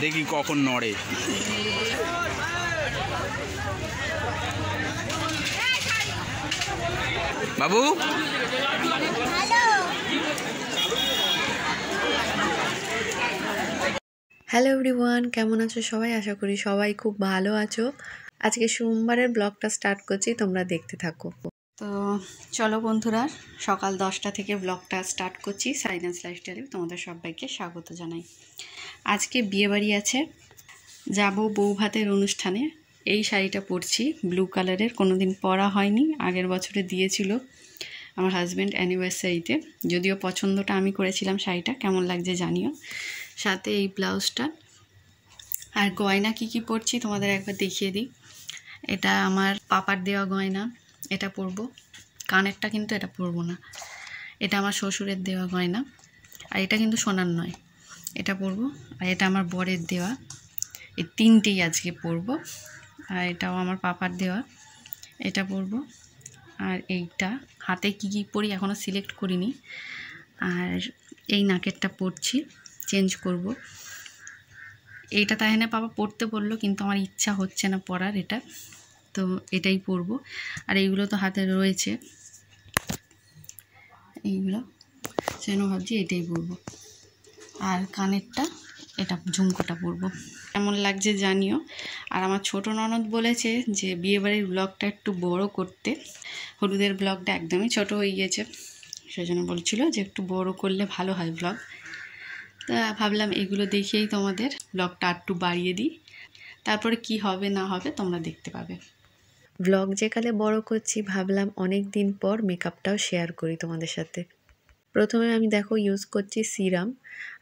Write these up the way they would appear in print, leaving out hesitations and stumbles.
দেখি কখন নড়ে। বাবু হ্যালো এভরিওয়ান, কেমন আছো সবাই? আশা করি সবাই খুব ভালো আছো। আজকে সোমবারের ব্লগটা স্টার্ট করছি, তোমরা দেখতে থাকো। তো চলো বন্ধুরা, সকাল 10টা থেকে ব্লগটা স্টার্ট করছি। সাইনাস লাইফস্টাইলে তোমাদের সবাইকে স্বাগত জানাই। আজকে বিয়েবাড়ি আছে, যাব বউ ভাতের অনুষ্ঠানে। এই শাড়িটা পরছি, ব্লু কালারের, কোনোদিন পরা হয়নি, আগের বছরে দিয়েছিল আমার হাজব্যান্ড অ্যানিভার্সারিতে। যদিও পছন্দটা আমি করেছিলাম শাড়িটা, কেমন লাগছে জানিও। সাথে এই ব্লাউজটা আর গয়না কি কি পরছি তোমাদের একবার দেখিয়ে দিই। এটা আমার পাপার দেওয়া গয়না, এটা পরবো। কানেরটা কিন্তু এটা পরবো না, এটা আমার শ্বশুরের দেওয়া গয়না। আর এটা কিন্তু সোনার নয়, এটা পরবো। আর এটা আমার বরের দেওয়া। এই তিনটেই আজকে পরবো। আর এটাও আমার পাপার দেওয়া, এটা পরবো। আর এইটা হাতে কি কি পরি এখনও সিলেক্ট করিনি। আর এই নাকেরটা পরছি, চেঞ্জ করব। এইটা তাই না পাপা পরতে বললো, কিন্তু আমার ইচ্ছা হচ্ছে না পরার এটা, তো এটাই পরবো। আর এইগুলো তো হাতে রয়েছে, এইগুলো সেজন্য ভাবছি এটাই পরবো। আর কানেরটা, এটা ঝুমকোটা পরবো। কেমন লাগছে জানিও। আর আমার ছোট ননদ বলেছে যে বিয়েবাড়ির ব্লগটা একটু বড় করতে, হলুদের ব্লগটা একদমই ছোট হয়ে গিয়েছে, সেজন্য বলছিল যে একটু বড় করলে ভালো হয় ব্লগ। তা ভাবলাম এগুলো দেখেই তোমাদের ব্লগটা একটু বাড়িয়ে দিই, তারপরে কি হবে না হবে তোমরা দেখতে পাবে। ব্লগ যেকালে বড় করছি, ভাবলাম অনেক দিন পর মেকআপটাও শেয়ার করি তোমাদের সাথে। প্রথমে আমি দেখো ইউজ করছি সিরাম।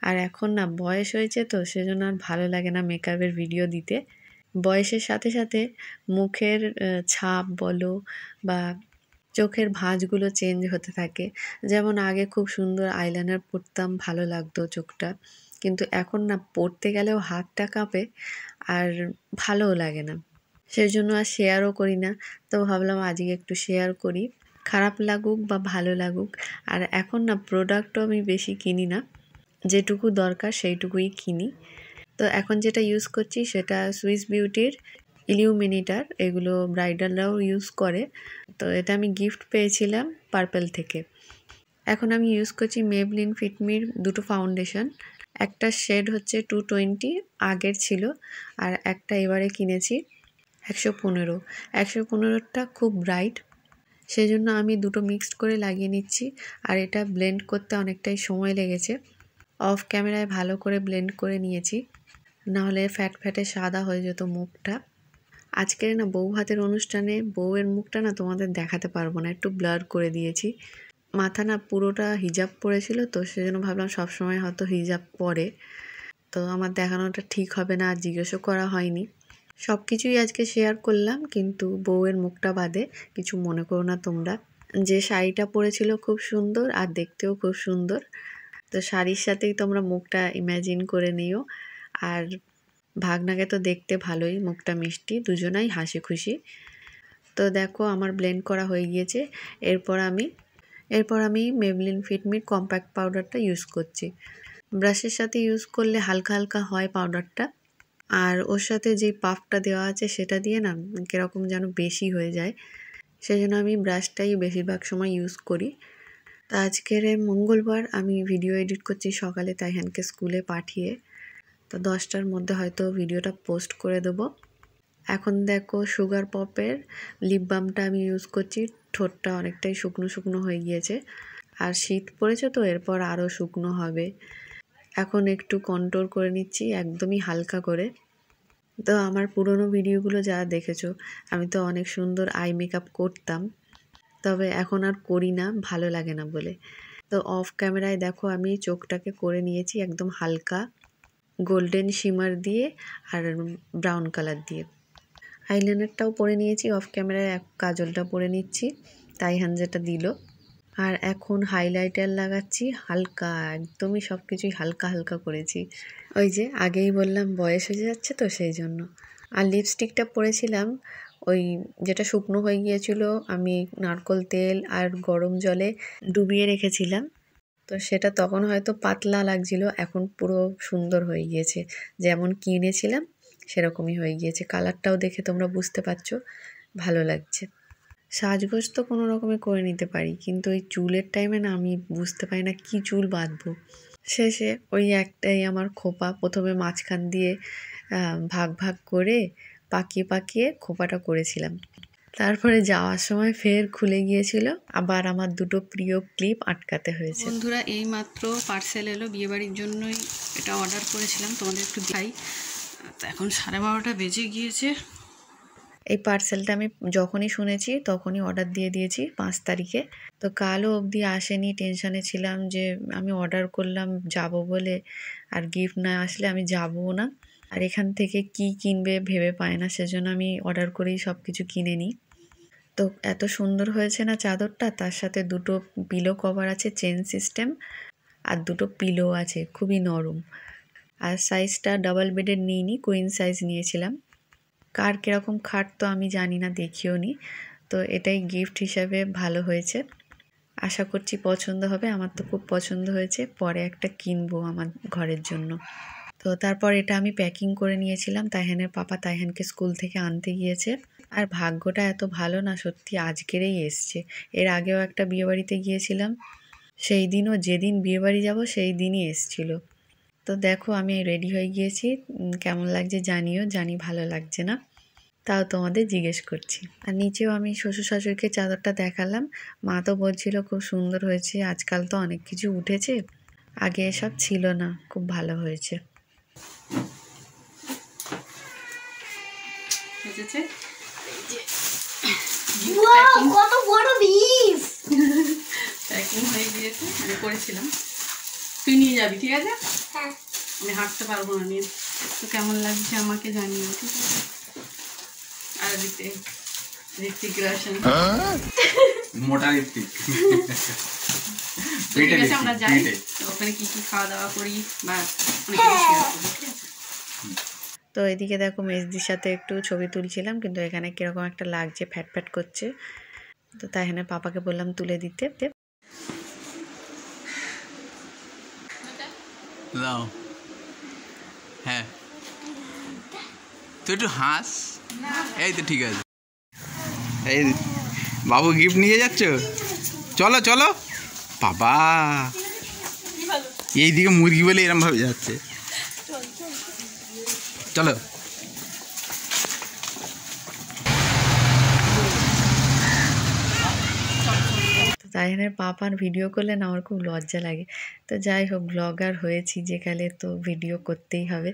আর এখন না বয়স হয়েছে তো, সেজন্য আর ভালো লাগে না মেকআপের ভিডিও দিতে। বয়সের সাথে সাথে মুখের ছাপ বলো বা চোখের ভাঁজগুলো চেঞ্জ হতে থাকে। যেমন আগে খুব সুন্দর আইলাইনার পরতাম, ভালো লাগতো চোখটা, কিন্তু এখন না পরতে গেলেও হাতটা কাঁপে আর ভালোও লাগে না, সেজন্য আর শেয়ারও করি না। তো ভাবলাম আজকে একটু শেয়ার করি, খারাপ লাগুক বা ভালো লাগুক। আর এখন না প্রোডাক্টও আমি বেশি কিনি না, যেটুকু দরকার সেইটুকুই কিনি। তো এখন যেটা ইউজ করছি সেটা সুইস বিউটির ইলিউমিনেটার, এগুলো ব্রাইডালরাও ইউজ করে। তো এটা আমি গিফট পেয়েছিলাম পার্পেল থেকে। এখন আমি ইউজ করছি মেবলিন ফিটমির দুটো ফাউন্ডেশন। একটা শেড হচ্ছে 220, আগের ছিল। আর একটা এবারে কিনেছি 115। 115টা খুব ব্রাইট, সেজন্য আমি দুটো মিক্সড করে লাগিয়ে নিচ্ছি। আর এটা ব্লেন্ড করতে অনেকটাই সময় লেগেছে, অফ ক্যামেরায় ভালো করে ব্লেন্ড করে নিয়েছি, নাহলে ফ্যাট ফ্যাটে সাদা হয়ে যেত মুখটা। আজকের না বউ ভাতের অনুষ্ঠানে বউয়ের মুখটা না তোমাদের দেখাতে পারবো না, একটু ব্লার করে দিয়েছি। মাথা না পুরোটা হিজাব পরেছিল, তো সেজন্য ভাবলাম সবসময় হয়তো হিজাব পরে, তো আমার দেখানোটা ঠিক হবে না, আর জিজ্ঞেসও করা হয়নি। সব কিছুই আজকে শেয়ার করলাম, কিন্তু বউয়ের মুখটা বাদে। কিছু মনে করো না তোমরা। যে শাড়িটা পরেছিল খুব সুন্দর আর দেখতেও খুব সুন্দর, তো শাড়ির সাথেই তোমরা মুখটা ইমাজিন করে নিও। আর ভাগনাকে তো দেখতে ভালোই, মুখটা মিষ্টি, দুজনাই হাসি খুশি। তো দেখো আমার ব্লেন্ড করা হয়ে গিয়েছে। এরপর আমি মেবলিন ফিটমির কম্প্যাক্ট পাউডারটা ইউজ করছি। ব্রাশের সাথে ইউজ করলে হালকা হালকা হয় পাউডারটা, আর ওর সাথে যে পাফটা দেওয়া আছে সেটা দিয়ে না কীরকম যেন বেশি হয়ে যায়, সেজন্য আমি ব্রাশটাই বেশিরভাগ সময় ইউজ করি। তা আজকের মঙ্গলবার আমি ভিডিও এডিট করছি সকালে তাইহানকে স্কুলে পাঠিয়ে, তো 10টার মধ্যে হয়তো ভিডিওটা পোস্ট করে দেবো। এখন দেখো সুগার পপের লিপ বামটা আমি ইউজ করছি। ঠোঁটটা অনেকটাই শুকনো শুকনো হয়ে গিয়েছে, আর শীত পড়েছে তো এরপর আরও শুকনো হবে। এখন একটু কন্ট্রোল করে নিচ্ছি একদমই হালকা করে। তো আমার পুরনো ভিডিওগুলো যারা দেখেছো, আমি তো অনেক সুন্দর আই মেকআপ করতাম, তবে এখন আর করি না, ভালো লাগে না বলে। তো অফ ক্যামেরায় দেখো আমি চোখটাকে করে নিয়েছি একদম হালকা গোল্ডেন শিমার দিয়ে আর ব্রাউন কালার দিয়ে। আইলাইনারটাও পরে নিয়েছি, অফ ক্যামেরায় কাজলটা পরে নিচ্ছি, তাইহান যেটা দিল। আর এখন হাইলাইটার লাগাচ্ছি হালকা, একদমই সব কিছুই হালকা হালকা করেছি। ওই যে আগেই বললাম বয়স হয়ে যাচ্ছে তো সেই জন্য। আর লিপস্টিকটা পরেছিলাম ওই যেটা শুকনো হয়ে গিয়েছিল, আমি নারকোল তেল আর গরম জলে ডুবিয়ে রেখেছিলাম, তো সেটা তখন হয়তো পাতলা লাগছিল, এখন পুরো সুন্দর হয়ে গিয়েছে, যেমন কিনেছিলাম সেরকমই হয়ে গিয়েছে। কালারটাও দেখে তোমরা বুঝতে পারছো, ভালো লাগছে। সাজগোজ তো কোনো রকমে করে নিতে পারি, কিন্তু ওই চুলের টাইমে না আমি বুঝতে পারি না কি চুল বাঁধবো। শেষে ওই একটাই আমার খোপা, প্রথমে মাঝখান দিয়ে ভাগ ভাগ করে পাকিয়ে পাকিয়ে খোপাটা করেছিলাম। তারপরে যাওয়ার সময় ফের খুলে গিয়েছিল, আবার আমার দুটো প্রিয় ক্লিপ আটকাতে হয়েছে। বন্ধুরা, এই মাত্র পার্সেল এলো, বিয়েবাড়ির জন্যই এটা অর্ডার করেছিলাম, তোমাদের একটু দেখাই। তো এখন 12:30 বেজে গিয়েছে। এই পার্সেলটা আমি যখনই শুনেছি তখনই অর্ডার দিয়ে দিয়েছি 5 তারিখে। তো কালও অবধি আসেনি, টেনশানে ছিলাম যে আমি অর্ডার করলাম যাব বলে, আর গিফট না আসলে আমি যাবও না। আর এখান থেকে কি কিনবে ভেবে পায় না, সেজন্য আমি অর্ডার করেই সব কিছু কিনে নিই। তো এত সুন্দর হয়েছে না চাদরটা, তার সাথে দুটো পিলো কভার আছে চেন সিস্টেম, আর দুটো পিলো আছে খুবই নরম। আর সাইজটা ডাবল বেডের নিইনি, কুইন সাইজ নিয়েছিলাম। কার কীরকম খাট তো আমি জানি না, দেখিও নি। তো এটাই গিফট হিসাবে ভালো হয়েছে, আশা করছি পছন্দ হবে। আমার তো খুব পছন্দ হয়েছে, পরে একটা কিনবো আমার ঘরের জন্য। তো তারপর এটা আমি প্যাকিং করে নিয়েছিলাম, তাইহানের পাপা তাইহানকে স্কুল থেকে আনতে গিয়েছে। আর ভাগ্যটা এত ভালো না সত্যি, আজকেরই এসছে। এর আগেও একটা বিয়েবাড়িতে গিয়েছিলাম, সেই দিনও যেদিন বিয়েবাড়ি যাব সেই দিনই এসছিল। তো দেখো আমি রেডি হয়ে গিয়েছি, কেমন লাগছে জানিও, জানি ভালো লাগছে না, তাও তোমাদের জিজ্ঞেস করছি। আর নিচেও আমি শ্বশুর শাশুড়িকে চাদরটা দেখালাম, মা তো বলছিল খুব সুন্দর হয়েছে, আজকাল তো অনেক কিছু উঠেছে, আগে এসব ছিল না, খুব ভালো হয়েছে। কত বড় বিফ প্যাকিং হয়ে গিয়েছে, আমি করেছিলাম, তুই নিয়ে যাবি, ঠিক আছে? হ্যাঁ, আমি হাঁটতে পারবো না নিয়ে। তো কেমন লাগছে আমাকে জানিও, ঠিক আছে? আর ঋত্বিক রোশন, মোটা ঋত্বিক। ঠিক আছে, আমরা যাই ওখানে কি কি খাওয়া দাওয়া করি বা অনেক কিছু শেয়ার করবো, ঠিক আছে? তো এদিকে দেখো মেজদির সাথে একটু ছবি তুলছিলাম, কিন্তু এখানে কিরকম একটা লাগছে, ফ্যাট ফ্যাট করছে। তো তাই এখানে পাপাকে বললাম তুলে দিতে। দাও, হ্যাঁ তুই একটু হাস, এই তো ঠিক আছে। এই বাবু গিফট নিয়ে যাচ্ছ, চলো চলো। বাবা এইদিকে মুরগি বলে এরম ভাবে যাচ্ছে, চলো। তাইহানের পাপার ভিডিও করলে না আমার খুব লজ্জা লাগে। তো যাই হোক, ব্লগার হয়েছি যেখানে, তো ভিডিও করতেই হবে।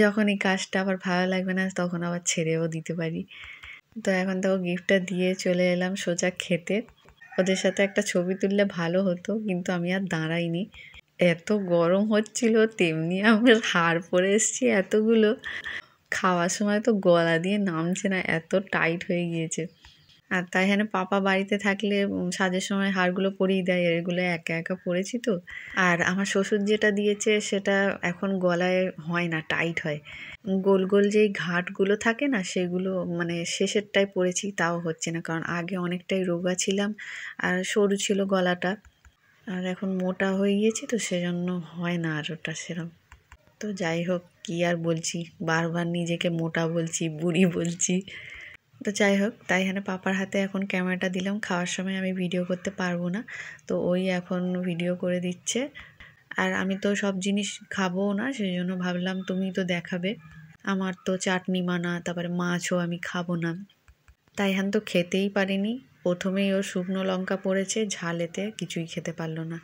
যখন এই কাজটা আবার ভালো লাগবে না তখন আবার ছেড়েও দিতে পারি। তো এখন তো গিফটটা দিয়ে চলে এলাম সোজা খেতে। ওদের সাথে একটা ছবি তুললে ভালো হতো, কিন্তু আমি আর দাঁড়াইনি, এত গরম হচ্ছিল, তেমনি আমার হাড় পরে এসছি এতগুলো, খাওয়ার সময় তো গলা দিয়ে নামছে না, এত টাইট হয়ে গিয়েছে। আর তাই এখানে পাপা বাড়িতে থাকলে সাজের সময় হাড়গুলো পরিয়ে দেয়, এগুলো একা একা পরেছি তো। আর আমার শ্বশুর যেটা দিয়েছে সেটা এখন গলায় হয় না, টাইট হয়। গোল গোল যেই ঘাটগুলো থাকে না সেগুলো মানে শেষেরটাই পরেছি, তাও হচ্ছে না, কারণ আগে অনেকটাই রোগা ছিলাম আর সরু ছিল গলাটা, আর এখন মোটা হয়ে গিয়েছি, তো সেজন্য হয় না আর ওটা সেরকম। তো যাই হোক, কী আর বলছি, বারবার নিজেকে মোটা বলছি, বুড়ি বলছি। তো যাই হোক, তাই এখানে পাপার হাতে এখন ক্যামেরাটা দিলাম, খাওয়ার সময় আমি ভিডিও করতে পারবো না, তো ওই এখন ভিডিও করে দিচ্ছে। আর আমি তো সব জিনিস খাবোও না, সেই জন্য ভাবলাম তুমি তো দেখাবে। আমার তো চাটনি মানা, তারপরে মাছও আমি খাবো না। তাই এখন তো খেতেই পারিনি, প্রথমেই ও শুকনো লঙ্কা পড়েছে, ঝালেতে কিছুই খেতে পারলো না।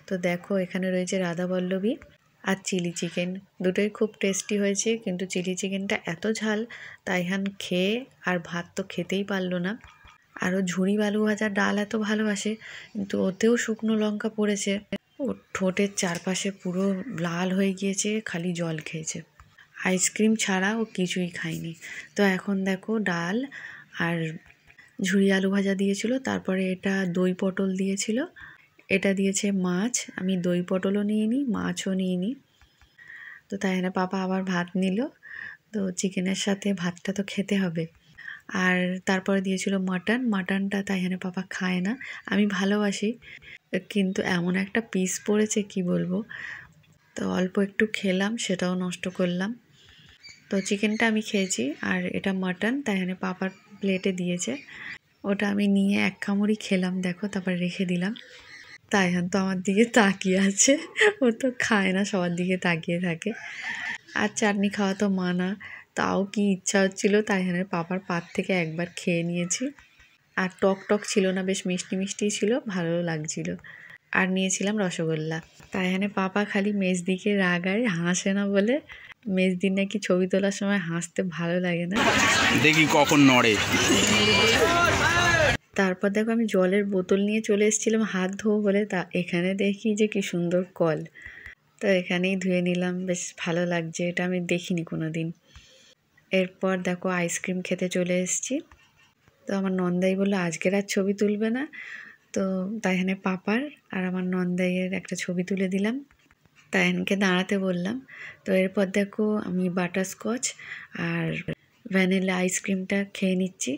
তো দেখো এখানে রয়েছে রাধাবল্লভী আর চিলি চিকেন, দুটোই খুব টেস্টি হয়েছে, কিন্তু চিলি চিকেনটা এত ঝাল, তাইহান খেয়ে আর ভাত তো খেতেই পারলো না। আরও ঝুড়ি বালু ভাজা ডাল এত ভালোবাসে, কিন্তু ওতেও শুকনো লঙ্কা পড়েছে, ও ঠোঁটের চারপাশে পুরো লাল হয়ে গিয়েছে, খালি জল খেয়েছে, আইসক্রিম ছাড়া ও কিছুই খায়নি। তো এখন দেখো ডাল আর ঝুড়ি আলু ভাজা দিয়েছিল, তারপরে এটা দই পটল দিয়েছিল, এটা দিয়েছে মাছ, আমি দই পটলও নিয়ে নিই, মাছও নিয়ে নিই। তো তাই না পাপা আবার ভাত নিল, তো চিকেনের সাথে ভাতটা তো খেতে হবে। আর তারপরে দিয়েছিল মাটন, মাটনটা তাই পাপা খায় না, আমি ভালোবাসি, কিন্তু এমন একটা পিস পড়েছে কি বলবো। তো অল্প একটু খেলাম, সেটাও নষ্ট করলাম। তো চিকেনটা আমি খেয়েছি, আর এটা মাটন তাই এখানে পাপার প্লেটে দিয়েছে, ওটা আমি নিয়ে এক কামড়ই খেলাম দেখো, তারপর রেখে দিলাম। তাই তো আমার দিকে তাকিয়ে আছে, ও তো খায় না, সবার দিকে তাকিয়ে থাকে। আর চাটনি খাওয়া তো মানা, তাও কি ইচ্ছা হচ্ছিল, তাই এখানে পাপার পাত থেকে একবার খেয়ে নিয়েছি। আর টক টক ছিল না, বেশ মিষ্টি মিষ্টি ছিল, ভালো লাগছিল। আর নিয়েছিলাম রসগোল্লা। তাই এখানে পাপা খালি মেজদিকে রাগায়, হাসে না বলে। মেজদি নাকি ছবি তোলার সময় হাসতে ভালো লাগে না, দেখি কখন নড়ে। তারপর দেখো আমি জলের বোতল নিয়ে চলে এসেছিলাম হাত ধোবো বলে, তা এখানে দেখি যে কি সুন্দর কল, তো এখানেই ধুয়ে নিলাম, বেশ ভালো লাগছে, এটা আমি দেখিনি কোনো দিন। এরপর দেখো আইসক্রিম খেতে চলে এসেছি। তো আমার নন্দাই বললো আজকের আর ছবি তুলবে না, তো তাই এখানে পাপার আর আমার নন্দাইয়ের একটা ছবি তুলে দিলাম, তাই এখানকে দাঁড়াতে বললাম। তো এরপর দেখো আমি বাটারস্কচ আর ভ্যানিলা আইসক্রিমটা খেয়ে নিচ্ছি।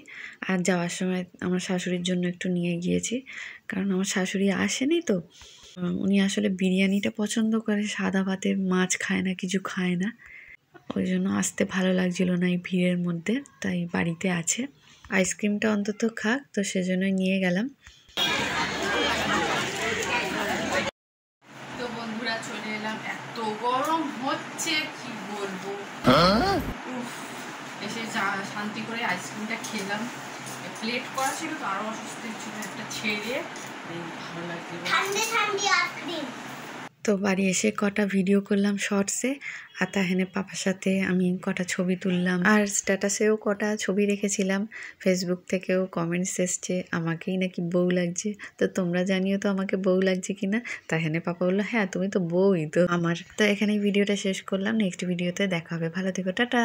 আর যাওয়ার সময় আমার শাশুড়ির জন্য একটু নিয়ে গিয়েছি, কারণ আমার শাশুড়ি আসেনি, তো উনি আসলে বিরিয়ানিটা পছন্দ করে, সাদা ভাতের মাছ খায় না, কিছু খায় না, ওই জন্য আসতে ভালো লাগছিল না এই ভিড়ের মধ্যে, তাই বাড়িতে আছে। আইসক্রিমটা অন্তত খাক, তো সেজন্যই নিয়ে গেলাম। তো বন্ধুরা চলে এলাম, এত গরম হচ্ছে কি বলবো। এসে শান্তি করে আইসক্রিমটা খেলাম, প্লেট করা ছিল তো আরো অসুস্থ ছিল, একটা ছেড়ে ভালো লাগছে। তো বাড়ি এসে কটা ভিডিও করলাম শর্টসে, আর তাহেনে পাপার সাথে আমি কটা ছবি তুললাম, আর স্ট্যাটাসেও কটা ছবি রেখেছিলাম। ফেসবুক থেকেও কমেন্টস এসছে আমাকেই নাকি বউ লাগছে, তো তোমরা জানিও তো আমাকে বউ লাগছে কিনা। তাহেনে পাপা বললো হ্যাঁ তুমি তো বউই তো আমার। তো এখানেই ভিডিওটা শেষ করলাম, নেক্সট ভিডিওতে দেখা হবে, ভালো থেকো, টাটা।